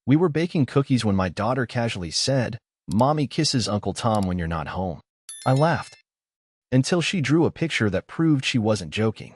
We were baking cookies when my daughter casually said, "Mommy kisses Uncle Tom when you're not home." I laughed until she drew a picture that proved she wasn't joking.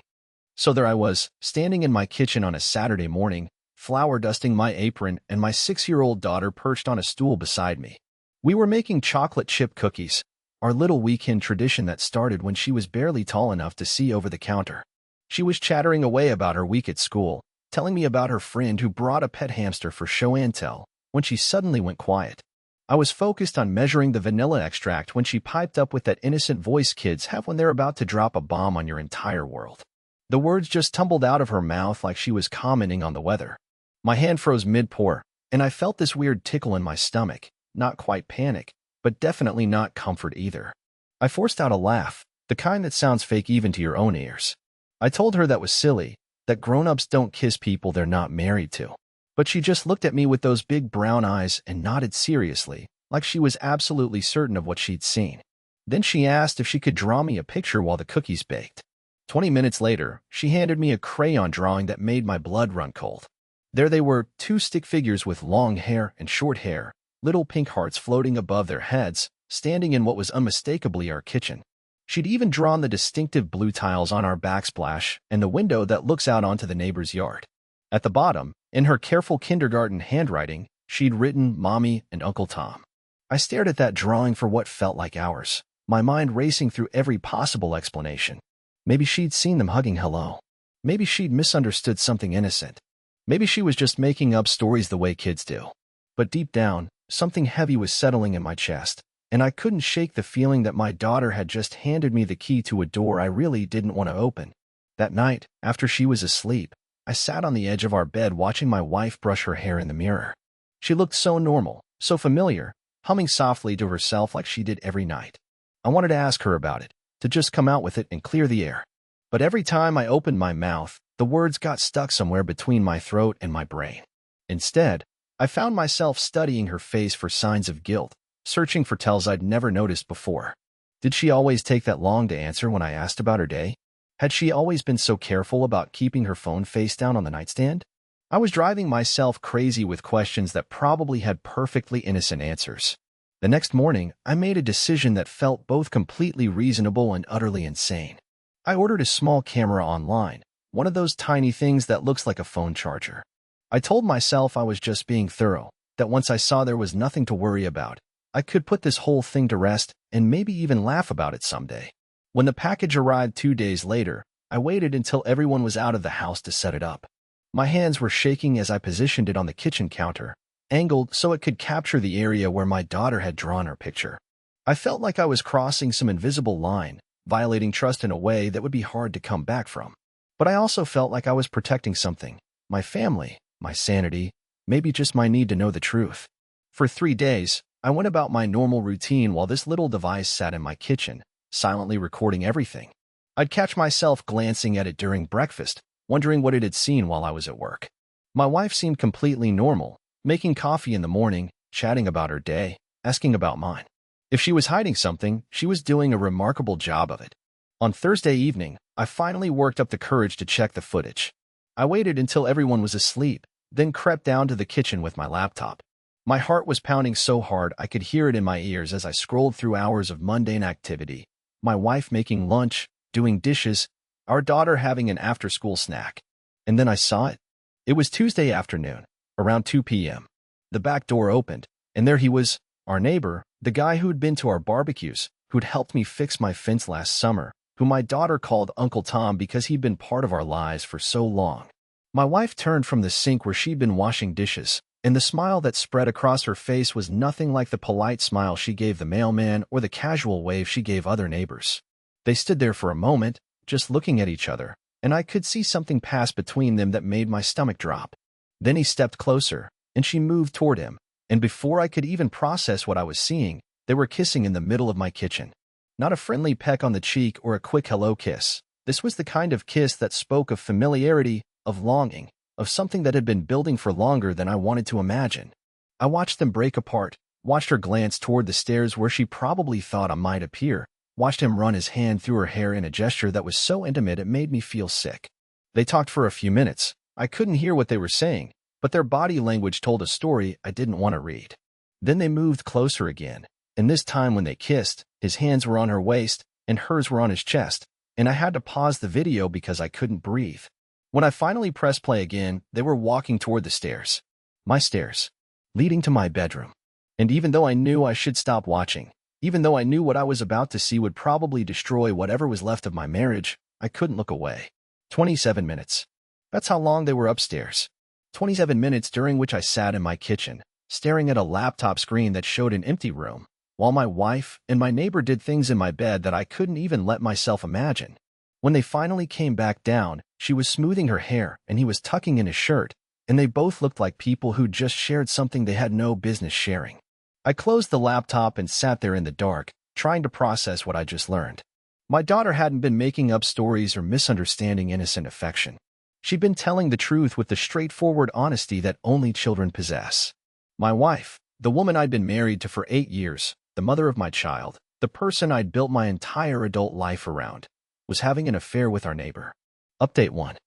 So there I was, standing in my kitchen on a Saturday morning, flour dusting my apron, and my 6-year-old daughter perched on a stool beside me. We were making chocolate chip cookies, our little weekend tradition that started when she was barely tall enough to see over the counter. She was chattering away about her week at school, telling me about her friend who brought a pet hamster for show and tell, when she suddenly went quiet. I was focused on measuring the vanilla extract when she piped up with that innocent voice kids have when they're about to drop a bomb on your entire world. The words just tumbled out of her mouth like she was commenting on the weather. My hand froze mid-pour, and I felt this weird tickle in my stomach, not quite panic, but definitely not comfort either. I forced out a laugh, the kind that sounds fake even to your own ears. I told her that was silly, that grown-ups don't kiss people they're not married to. But she just looked at me with those big brown eyes and nodded seriously, like she was absolutely certain of what she'd seen. Then she asked if she could draw me a picture while the cookies baked. 20 minutes later, she handed me a crayon drawing that made my blood run cold. There they were, two stick figures with long hair and short hair, little pink hearts floating above their heads, standing in what was unmistakably our kitchen. She'd even drawn the distinctive blue tiles on our backsplash and the window that looks out onto the neighbor's yard. At the bottom, in her careful kindergarten handwriting, she'd written Mommy and Uncle Tom. I stared at that drawing for what felt like hours, my mind racing through every possible explanation. Maybe she'd seen them hugging hello. Maybe she'd misunderstood something innocent. Maybe she was just making up stories the way kids do. But deep down, something heavy was settling in my chest, and I couldn't shake the feeling that my daughter had just handed me the key to a door I really didn't want to open. That night, after she was asleep, I sat on the edge of our bed watching my wife brush her hair in the mirror. She looked so normal, so familiar, humming softly to herself like she did every night. I wanted to ask her about it, to just come out with it and clear the air. But every time I opened my mouth, the words got stuck somewhere between my throat and my brain. Instead, I found myself studying her face for signs of guilt, searching for tells I'd never noticed before. Did she always take that long to answer when I asked about her day? Had she always been so careful about keeping her phone face down on the nightstand? I was driving myself crazy with questions that probably had perfectly innocent answers. The next morning, I made a decision that felt both completely reasonable and utterly insane. I ordered a small camera online, one of those tiny things that looks like a phone charger. I told myself I was just being thorough, that once I saw there was nothing to worry about, I could put this whole thing to rest and maybe even laugh about it someday. When the package arrived 2 days later, I waited until everyone was out of the house to set it up. My hands were shaking as I positioned it on the kitchen counter, angled so it could capture the area where my daughter had drawn her picture. I felt like I was crossing some invisible line, violating trust in a way that would be hard to come back from. But I also felt like I was protecting something, my family, my sanity, maybe just my need to know the truth. For 3 days, I went about my normal routine while this little device sat in my kitchen, silently recording everything. I'd catch myself glancing at it during breakfast, wondering what it had seen while I was at work. My wife seemed completely normal, making coffee in the morning, chatting about her day, asking about mine. If she was hiding something, she was doing a remarkable job of it. On Thursday evening, I finally worked up the courage to check the footage. I waited until everyone was asleep, then crept down to the kitchen with my laptop. My heart was pounding so hard I could hear it in my ears as I scrolled through hours of mundane activity. My wife making lunch, doing dishes, our daughter having an after-school snack. And then I saw it. It was Tuesday afternoon, around 2 p.m. The back door opened, and there he was, our neighbor, the guy who'd been to our barbecues, who'd helped me fix my fence last summer, who my daughter called Uncle Tom because he'd been part of our lives for so long. My wife turned from the sink where she'd been washing dishes, and the smile that spread across her face was nothing like the polite smile she gave the mailman or the casual wave she gave other neighbors. They stood there for a moment, just looking at each other, and I could see something pass between them that made my stomach drop. Then he stepped closer, and she moved toward him, and before I could even process what I was seeing, they were kissing in the middle of my kitchen. Not a friendly peck on the cheek or a quick hello kiss. This was the kind of kiss that spoke of familiarity, of longing, of something that had been building for longer than I wanted to imagine. I watched them break apart, watched her glance toward the stairs where she probably thought I might appear, watched him run his hand through her hair in a gesture that was so intimate it made me feel sick. They talked for a few minutes. I couldn't hear what they were saying, but their body language told a story I didn't want to read. Then they moved closer again, and this time when they kissed, his hands were on her waist and hers were on his chest, and I had to pause the video because I couldn't breathe. When I finally pressed play again, they were walking toward the stairs. My stairs, leading to my bedroom. And even though I knew I should stop watching, even though I knew what I was about to see would probably destroy whatever was left of my marriage, I couldn't look away. 27 minutes. That's how long they were upstairs. 27 minutes during which I sat in my kitchen, staring at a laptop screen that showed an empty room, while my wife and my neighbor did things in my bed that I couldn't even let myself imagine. When they finally came back down, she was smoothing her hair and he was tucking in his shirt, and they both looked like people who just shared something they had no business sharing. I closed the laptop and sat there in the dark, trying to process what I just learned. My daughter hadn't been making up stories or misunderstanding innocent affection. She'd been telling the truth with the straightforward honesty that only children possess. My wife, the woman I'd been married to for 8 years, the mother of my child, the person I'd built my entire adult life around, was having an affair with our neighbor. Update 1.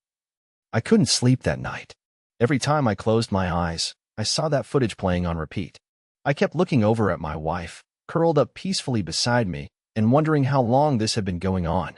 I couldn't sleep that night. Every time I closed my eyes, I saw that footage playing on repeat. I kept looking over at my wife, curled up peacefully beside me, and wondering how long this had been going on.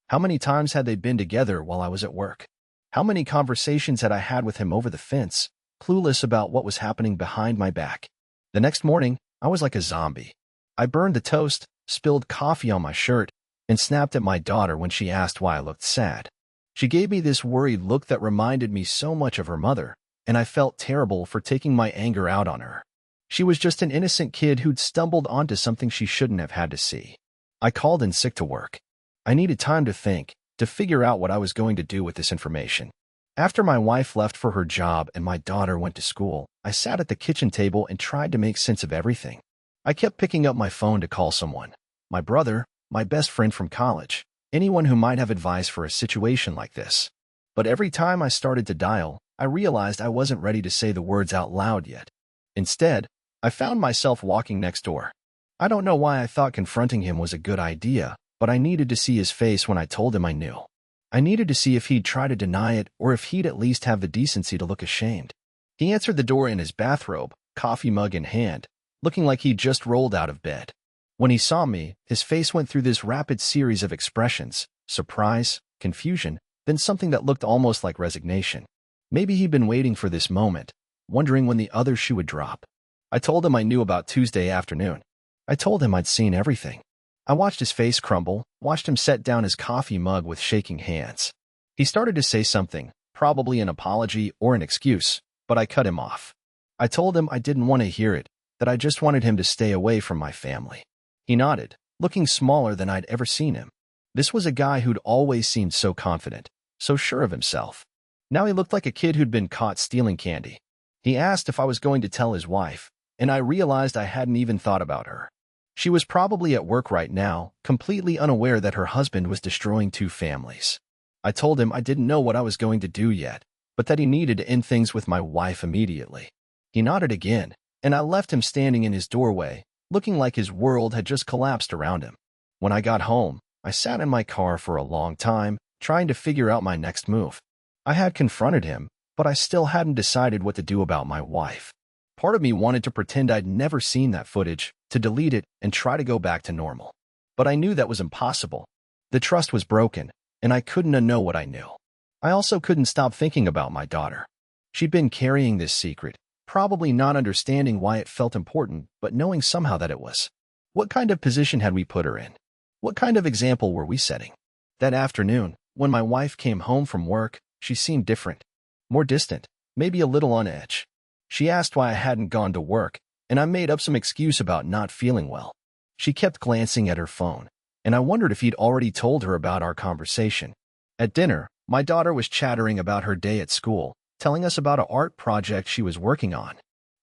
How many times had they been together while I was at work? How many conversations had I had with him over the fence, clueless about what was happening behind my back? The next morning, I was like a zombie. I burned the toast, spilled coffee on my shirt, and snapped at my daughter when she asked why I looked sad. She gave me this worried look that reminded me so much of her mother, and I felt terrible for taking my anger out on her. She was just an innocent kid who'd stumbled onto something she shouldn't have had to see. I called in sick to work. I needed time to think, to figure out what I was going to do with this information. After my wife left for her job and my daughter went to school, I sat at the kitchen table and tried to make sense of everything. I kept picking up my phone to call someone. My brother, my best friend from college, anyone who might have advice for a situation like this. But every time I started to dial, I realized I wasn't ready to say the words out loud yet. Instead, I found myself walking next door. I don't know why I thought confronting him was a good idea, but I needed to see his face when I told him I knew. I needed to see if he'd try to deny it or if he'd at least have the decency to look ashamed. He answered the door in his bathrobe, coffee mug in hand, looking like he'd just rolled out of bed. When he saw me, his face went through this rapid series of expressions: surprise, confusion, then something that looked almost like resignation. Maybe he'd been waiting for this moment, wondering when the other shoe would drop. I told him I knew about Tuesday afternoon. I told him I'd seen everything. I watched his face crumble, watched him set down his coffee mug with shaking hands. He started to say something, probably an apology or an excuse, but I cut him off. I told him I didn't want to hear it, that I just wanted him to stay away from my family. He nodded, looking smaller than I'd ever seen him. This was a guy who'd always seemed so confident, so sure of himself. Now he looked like a kid who'd been caught stealing candy. He asked if I was going to tell his wife, and I realized I hadn't even thought about her. She was probably at work right now, completely unaware that her husband was destroying 2 families. I told him I didn't know what I was going to do yet, but that he needed to end things with my wife immediately. He nodded again, and I left him standing in his doorway, looking like his world had just collapsed around him. When I got home, I sat in my car for a long time, trying to figure out my next move. I had confronted him, but I still hadn't decided what to do about my wife. Part of me wanted to pretend I'd never seen that footage, to delete it and try to go back to normal. But I knew that was impossible. The trust was broken, and I couldn't unknow what I knew. I also couldn't stop thinking about my daughter. She'd been carrying this secret, probably not understanding why it felt important, but knowing somehow that it was. What kind of position had we put her in? What kind of example were we setting? That afternoon, when my wife came home from work, she seemed different, more distant, maybe a little on edge. She asked why I hadn't gone to work, and I made up some excuse about not feeling well. She kept glancing at her phone, and I wondered if he'd already told her about our conversation. At dinner, my daughter was chattering about her day at school, telling us about an art project she was working on.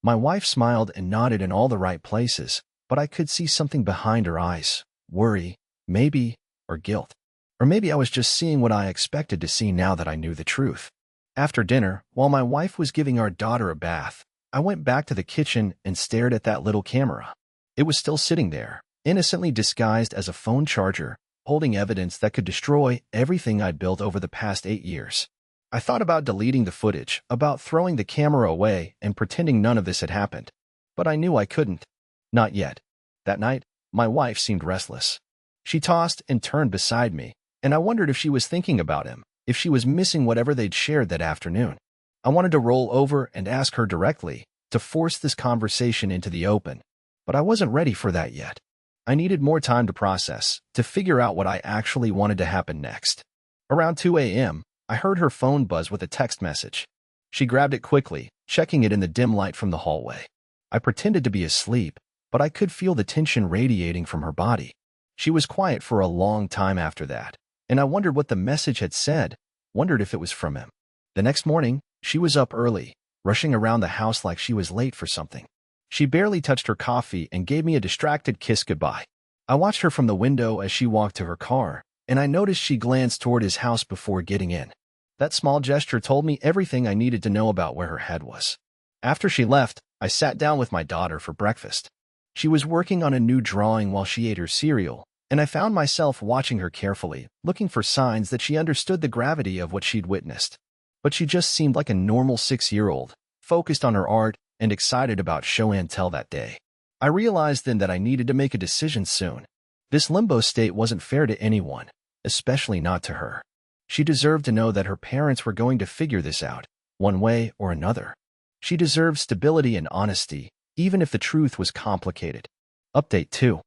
My wife smiled and nodded in all the right places, but I could see something behind her eyes: worry, maybe, or guilt. Or maybe I was just seeing what I expected to see now that I knew the truth. After dinner, while my wife was giving our daughter a bath, I went back to the kitchen and stared at that little camera. It was still sitting there, innocently disguised as a phone charger, holding evidence that could destroy everything I'd built over the past 8 years. I thought about deleting the footage, about throwing the camera away and pretending none of this had happened. But I knew I couldn't. Not yet. That night, my wife seemed restless. She tossed and turned beside me, and I wondered if she was thinking about him, if she was missing whatever they'd shared that afternoon. I wanted to roll over and ask her directly, to force this conversation into the open. But I wasn't ready for that yet. I needed more time to process, to figure out what I actually wanted to happen next. Around 2 a.m., I heard her phone buzz with a text message. She grabbed it quickly, checking it in the dim light from the hallway. I pretended to be asleep, but I could feel the tension radiating from her body. She was quiet for a long time after that, and I wondered what the message had said, wondered if it was from him. The next morning, she was up early, rushing around the house like she was late for something. She barely touched her coffee and gave me a distracted kiss goodbye. I watched her from the window as she walked to her car, and I noticed she glanced toward his house before getting in. That small gesture told me everything I needed to know about where her head was. After she left, I sat down with my daughter for breakfast. She was working on a new drawing while she ate her cereal, and I found myself watching her carefully, looking for signs that she understood the gravity of what she'd witnessed. But she just seemed like a normal 6-year-old, focused on her art and excited about show and tell that day. I realized then that I needed to make a decision soon. This limbo state wasn't fair to anyone, especially not to her. She deserved to know that her parents were going to figure this out, one way or another. She deserved stability and honesty, even if the truth was complicated. Update 2.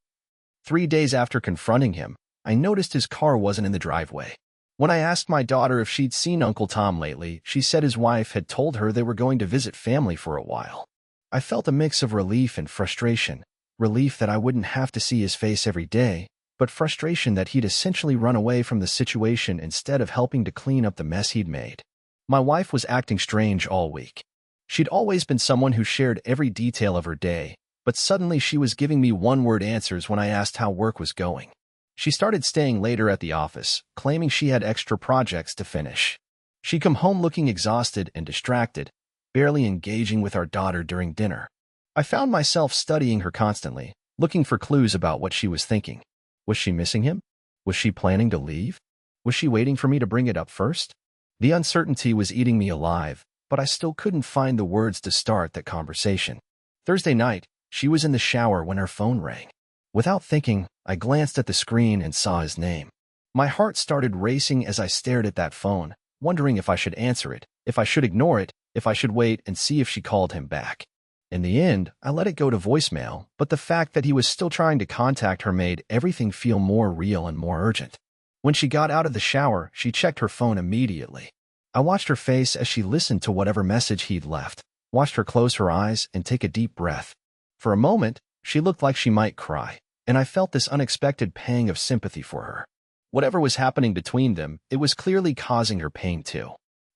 3 days after confronting him, I noticed his car wasn't in the driveway. When I asked my daughter if she'd seen Uncle Tom lately, she said his wife had told her they were going to visit family for a while. I felt a mix of relief and frustration. Relief that I wouldn't have to see his face every day, but frustration that he'd essentially run away from the situation instead of helping to clean up the mess he'd made. My wife was acting strange all week. She'd always been someone who shared every detail of her day, but suddenly she was giving me one-word answers when I asked how work was going. She started staying later at the office, claiming she had extra projects to finish. She'd come home looking exhausted and distracted, barely engaging with our daughter during dinner. I found myself studying her constantly, looking for clues about what she was thinking. Was she missing him? Was she planning to leave? Was she waiting for me to bring it up first? The uncertainty was eating me alive, but I still couldn't find the words to start that conversation. Thursday night, she was in the shower when her phone rang. Without thinking, I glanced at the screen and saw his name. My heart started racing as I stared at that phone, wondering if I should answer it, if I should ignore it, if I should wait and see if she called him back. In the end, I let it go to voicemail, but the fact that he was still trying to contact her made everything feel more real and more urgent. When she got out of the shower, she checked her phone immediately. I watched her face as she listened to whatever message he'd left, watched her close her eyes and take a deep breath. For a moment, she looked like she might cry, and I felt this unexpected pang of sympathy for her. Whatever was happening between them, it was clearly causing her pain too.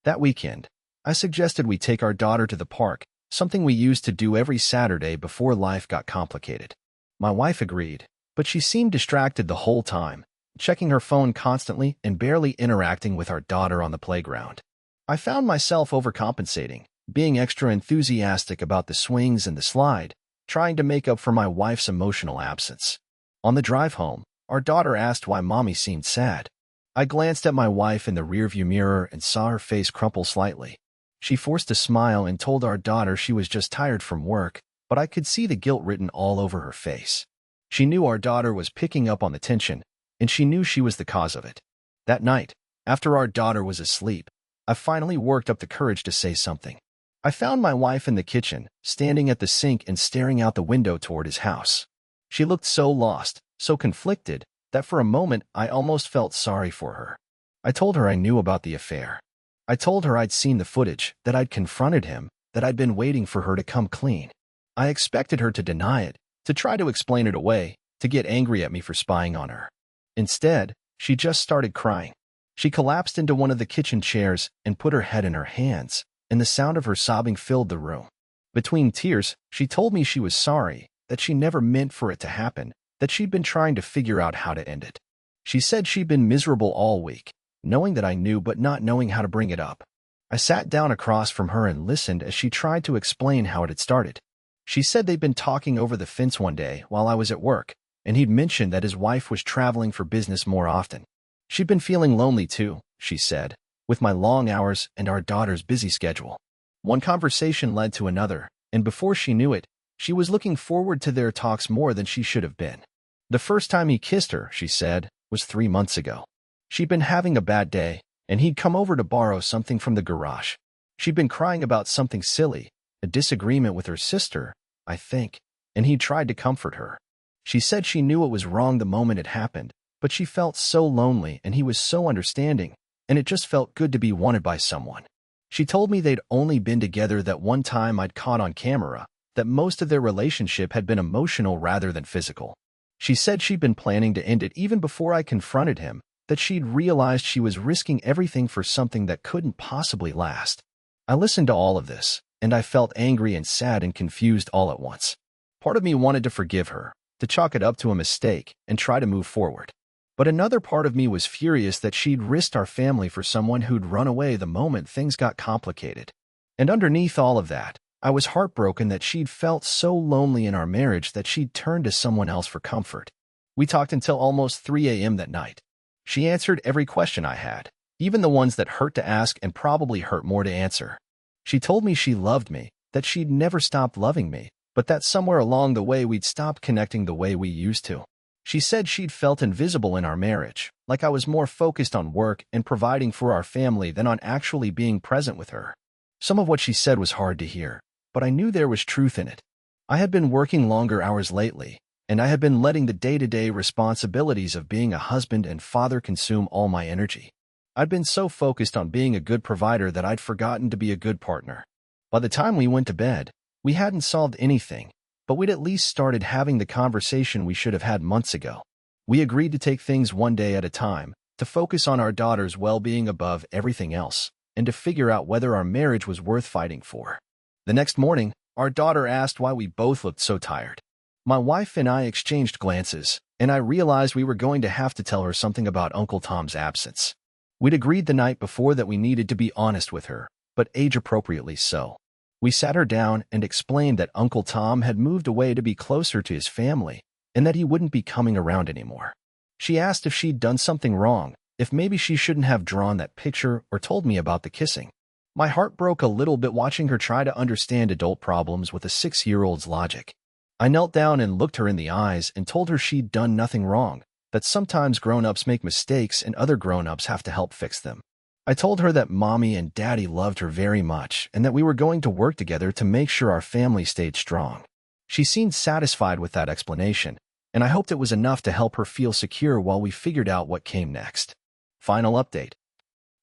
That weekend, I suggested we take our daughter to the park, something we used to do every Saturday before life got complicated. My wife agreed, but she seemed distracted the whole time, checking her phone constantly and barely interacting with our daughter on the playground. I found myself overcompensating, being extra enthusiastic about the swings and the slide, trying to make up for my wife's emotional absence. On the drive home, our daughter asked why Mommy seemed sad. I glanced at my wife in the rearview mirror and saw her face crumple slightly. She forced a smile and told our daughter she was just tired from work, but I could see the guilt written all over her face. She knew our daughter was picking up on the tension, and she knew she was the cause of it. That night, after our daughter was asleep, I finally worked up the courage to say something. I found my wife in the kitchen, standing at the sink and staring out the window toward his house. She looked so lost, so conflicted, that for a moment I almost felt sorry for her. I told her I knew about the affair. I told her I'd seen the footage, that I'd confronted him, that I'd been waiting for her to come clean. I expected her to deny it, to try to explain it away, to get angry at me for spying on her. Instead, she just started crying. She collapsed into one of the kitchen chairs and put her head in her hands, and the sound of her sobbing filled the room. Between tears, she told me she was sorry, that she never meant for it to happen, that she'd been trying to figure out how to end it. She said she'd been miserable all week, knowing that I knew but not knowing how to bring it up. I sat down across from her and listened as she tried to explain how it had started. She said they'd been talking over the fence one day while I was at work, and he'd mentioned that his wife was traveling for business more often. She'd been feeling lonely too, she said, with my long hours and our daughter's busy schedule. One conversation led to another, and before she knew it, she was looking forward to their talks more than she should have been. The first time he kissed her, she said, was 3 months ago. She'd been having a bad day, and he'd come over to borrow something from the garage. She'd been crying about something silly, a disagreement with her sister, I think, and he tried to comfort her. She said she knew it was wrong the moment it happened, but she felt so lonely and he was so understanding, and it just felt good to be wanted by someone. She told me they'd only been together that one time I'd caught on camera, that most of their relationship had been emotional rather than physical. She said she'd been planning to end it even before I confronted him, that she'd realized she was risking everything for something that couldn't possibly last. I listened to all of this, and I felt angry and sad and confused all at once. Part of me wanted to forgive her, to chalk it up to a mistake, and try to move forward. But another part of me was furious that she'd risked our family for someone who'd run away the moment things got complicated. And underneath all of that, I was heartbroken that she'd felt so lonely in our marriage that she'd turned to someone else for comfort. We talked until almost 3 a.m. that night. She answered every question I had, even the ones that hurt to ask and probably hurt more to answer. She told me she loved me, that she'd never stopped loving me, but that somewhere along the way we'd stopped connecting the way we used to. She said she'd felt invisible in our marriage, like I was more focused on work and providing for our family than on actually being present with her. Some of what she said was hard to hear, but I knew there was truth in it. I had been working longer hours lately, and I had been letting the day-to-day responsibilities of being a husband and father consume all my energy. I'd been so focused on being a good provider that I'd forgotten to be a good partner. By the time we went to bed, we hadn't solved anything, but we'd at least started having the conversation we should have had months ago. We agreed to take things one day at a time, to focus on our daughter's well-being above everything else, and to figure out whether our marriage was worth fighting for. The next morning, our daughter asked why we both looked so tired. My wife and I exchanged glances, and I realized we were going to have to tell her something about Uncle Tom's absence. We'd agreed the night before that we needed to be honest with her, but age-appropriately so. We sat her down and explained that Uncle Tom had moved away to be closer to his family, and that he wouldn't be coming around anymore. She asked if she'd done something wrong, if maybe she shouldn't have drawn that picture or told me about the kissing. My heart broke a little bit watching her try to understand adult problems with a 6-year-old's logic. I knelt down and looked her in the eyes and told her she'd done nothing wrong, that sometimes grown-ups make mistakes and other grown-ups have to help fix them. I told her that Mommy and Daddy loved her very much and that we were going to work together to make sure our family stayed strong. She seemed satisfied with that explanation, and I hoped it was enough to help her feel secure while we figured out what came next. Final update.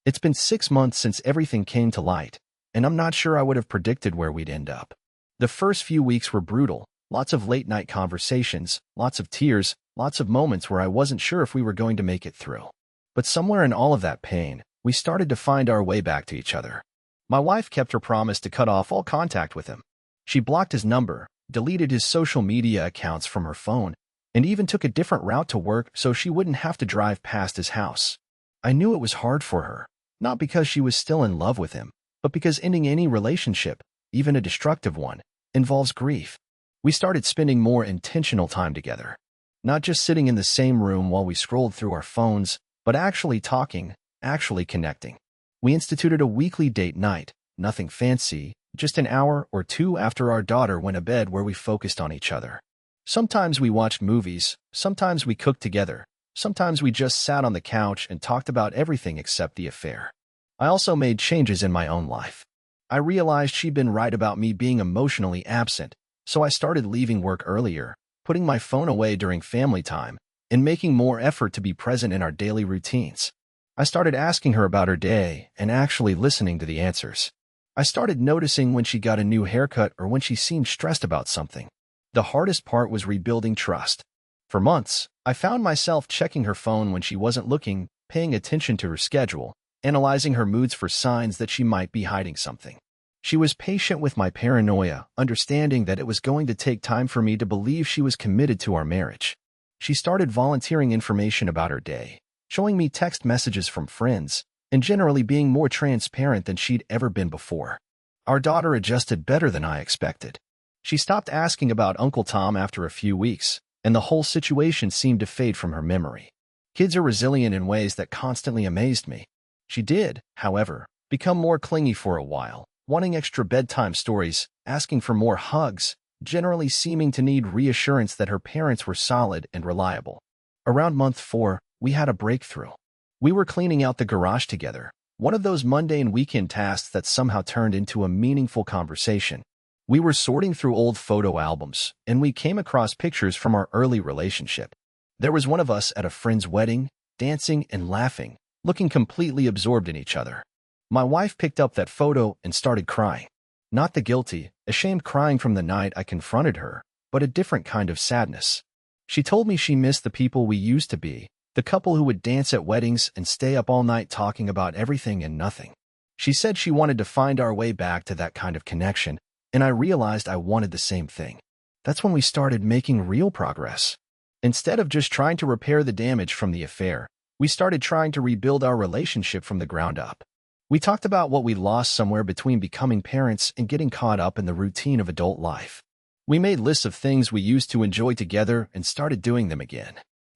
It's been 6 months since everything came to light, and I'm not sure I would have predicted where we'd end up. The first few weeks were brutal, lots of late-night conversations, lots of tears, lots of moments where I wasn't sure if we were going to make it through. But somewhere in all of that pain, we started to find our way back to each other. My wife kept her promise to cut off all contact with him. She blocked his number, deleted his social media accounts from her phone, and even took a different route to work so she wouldn't have to drive past his house. I knew it was hard for her, not because she was still in love with him, but because ending any relationship, even a destructive one, involves grief. We started spending more intentional time together. Not just sitting in the same room while we scrolled through our phones, but actually talking, actually connecting. We instituted a weekly date night, nothing fancy, just an hour or two after our daughter went to bed where we focused on each other. Sometimes we watched movies, sometimes we cooked together, sometimes we just sat on the couch and talked about everything except the affair. I also made changes in my own life. I realized she'd been right about me being emotionally absent, so I started leaving work earlier, putting my phone away during family time, and making more effort to be present in our daily routines. I started asking her about her day and actually listening to the answers. I started noticing when she got a new haircut or when she seemed stressed about something. The hardest part was rebuilding trust. For months, I found myself checking her phone when she wasn't looking, paying attention to her schedule, analyzing her moods for signs that she might be hiding something. She was patient with my paranoia, understanding that it was going to take time for me to believe she was committed to our marriage. She started volunteering information about her day, showing me text messages from friends, and generally being more transparent than she'd ever been before. Our daughter adjusted better than I expected. She stopped asking about Uncle Tom after a few weeks, and the whole situation seemed to fade from her memory. Kids are resilient in ways that constantly amazed me. She did, however, become more clingy for a while, wanting extra bedtime stories, asking for more hugs, generally seeming to need reassurance that her parents were solid and reliable. Around month 4, we had a breakthrough. We were cleaning out the garage together, one of those mundane weekend tasks that somehow turned into a meaningful conversation. We were sorting through old photo albums, and we came across pictures from our early relationship. There was one of us at a friend's wedding, dancing and laughing, looking completely absorbed in each other. My wife picked up that photo and started crying. Not the guilty, ashamed crying from the night I confronted her, but a different kind of sadness. She told me she missed the people we used to be, the couple who would dance at weddings and stay up all night talking about everything and nothing. She said she wanted to find our way back to that kind of connection, and I realized I wanted the same thing. That's when we started making real progress. Instead of just trying to repair the damage from the affair, we started trying to rebuild our relationship from the ground up. We talked about what we lost somewhere between becoming parents and getting caught up in the routine of adult life. We made lists of things we used to enjoy together and started doing them again.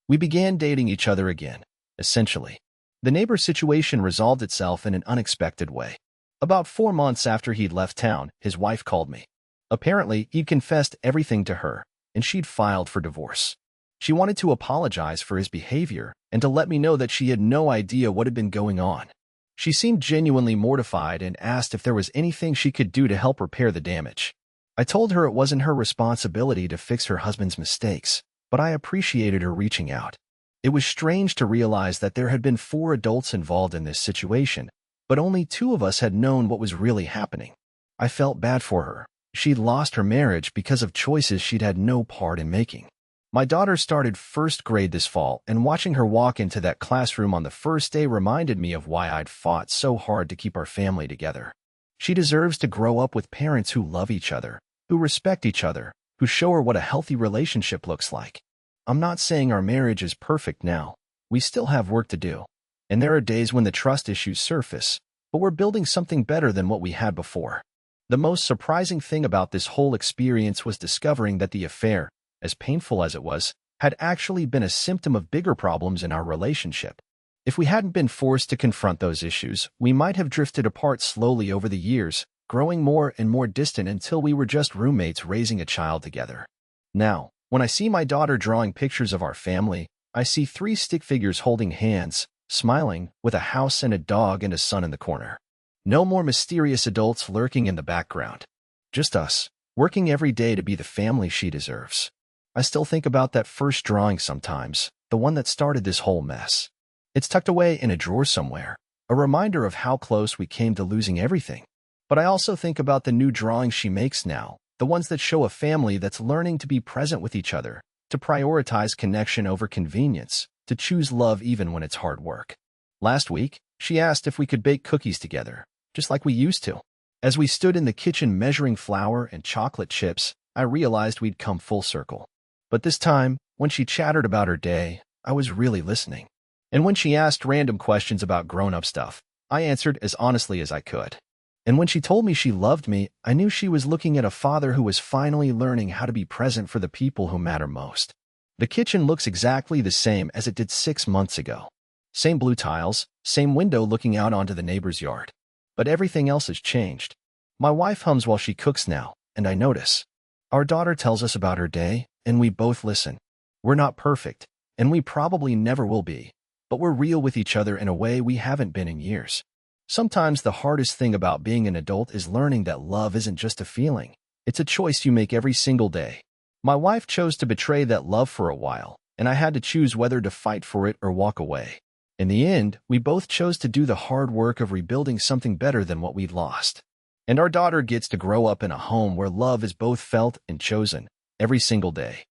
We began dating each other again, essentially. The neighbor situation resolved itself in an unexpected way. About 4 months after he'd left town, his wife called me. Apparently, he'd confessed everything to her, and she'd filed for divorce. She wanted to apologize for his behavior and to let me know that she had no idea what had been going on. She seemed genuinely mortified and asked if there was anything she could do to help repair the damage. I told her it wasn't her responsibility to fix her husband's mistakes, but I appreciated her reaching out. It was strange to realize that there had been 4 adults involved in this situation, but only 2 of us had known what was really happening. I felt bad for her. She'd lost her marriage because of choices she'd had no part in making. My daughter started first grade this fall, and watching her walk into that classroom on the first day reminded me of why I'd fought so hard to keep our family together. She deserves to grow up with parents who love each other, who respect each other, who show her what a healthy relationship looks like. I'm not saying our marriage is perfect now. We still have work to do. And there are days when the trust issues surface, but we're building something better than what we had before. The most surprising thing about this whole experience was discovering that the affair, as painful as it was, had actually been a symptom of bigger problems in our relationship. If we hadn't been forced to confront those issues, we might have drifted apart slowly over the years, growing more and more distant until we were just roommates raising a child together. Now, when I see my daughter drawing pictures of our family, I see 3 stick figures holding hands, smiling, with a house and a dog and a son in the corner. No more mysterious adults lurking in the background. Just us, working every day to be the family she deserves. I still think about that first drawing sometimes, the one that started this whole mess. It's tucked away in a drawer somewhere, a reminder of how close we came to losing everything. But I also think about the new drawings she makes now, the ones that show a family that's learning to be present with each other, to prioritize connection over convenience, to choose love even when it's hard work. Last week, she asked if we could bake cookies together, just like we used to. As we stood in the kitchen measuring flour and chocolate chips, I realized we'd come full circle. But this time, when she chattered about her day, I was really listening. And when she asked random questions about grown-up stuff, I answered as honestly as I could. And when she told me she loved me, I knew she was looking at a father who was finally learning how to be present for the people who matter most. The kitchen looks exactly the same as it did 6 months ago. Same blue tiles, same window looking out onto the neighbor's yard. But everything else has changed. My wife hums while she cooks now, and I notice. Our daughter tells us about her day, and we both listen. We're not perfect, and we probably never will be, but we're real with each other in a way we haven't been in years. Sometimes the hardest thing about being an adult is learning that love isn't just a feeling. It's a choice you make every single day. My wife chose to betray that love for a while, and I had to choose whether to fight for it or walk away. In the end, we both chose to do the hard work of rebuilding something better than what we'd lost. And our daughter gets to grow up in a home where love is both felt and chosen every single day.